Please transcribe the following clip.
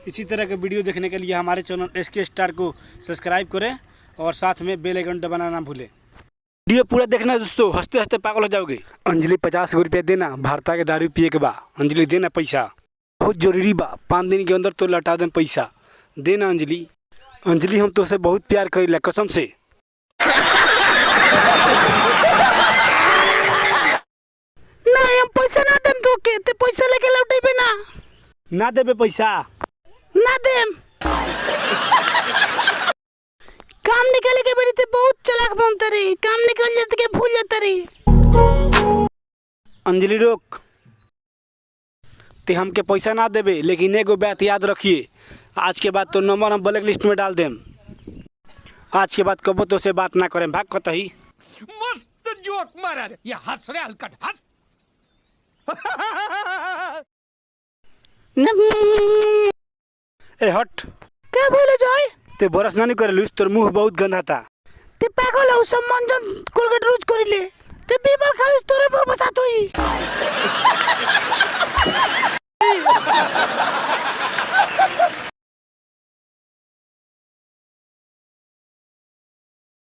इसी तरह के वीडियो देखने के लिए हमारे चैनल SK स्टार को सब्सक्राइब करें और साथ में बेल आइकन दबाना ना भूलें। वीडियो पूरा देखना दोस्तों, हंसते हंसते पागल हो जाओगे। अंजलि 50 रुपया देना, भारता के दारू पिए के बा। अंजलि देना पैसा, बहुत जरूरी बा। 5 दिन के अंदर तो लौटा दें पैसा। देना अंजलि। अंजलि हम तो से बहुत प्यार करीला कसम से। नहीं हम पैसा ना देम तो के ते पैसा लेके लौटेबे ना देबे पैसा ना देम। काम निकाले के बेरी ते बहुत चालाक बनते रही, काम निकल जाते के भूल जाते रही। अंजलि रोक, ते हमके पैसा ना देबे, लेकिन एगो बात याद रखिए, आज के बाद तो नंबर हम ब्लैक लिस्ट में डाल देम। आज के बाद कबो तो से बात ना करें, भाग कतही। मस्त जोक मारा रे, ये हंस रे हलकट हंस। ए हट, क्या बोले जाए? ते बरस ना नहीं करे लूस, तोर मुंह बहुत गंदा था। ते पागल हो, सब मंजन कोलगेट रोज करिले। ते बीमार खालिस तोरे मुंह बसा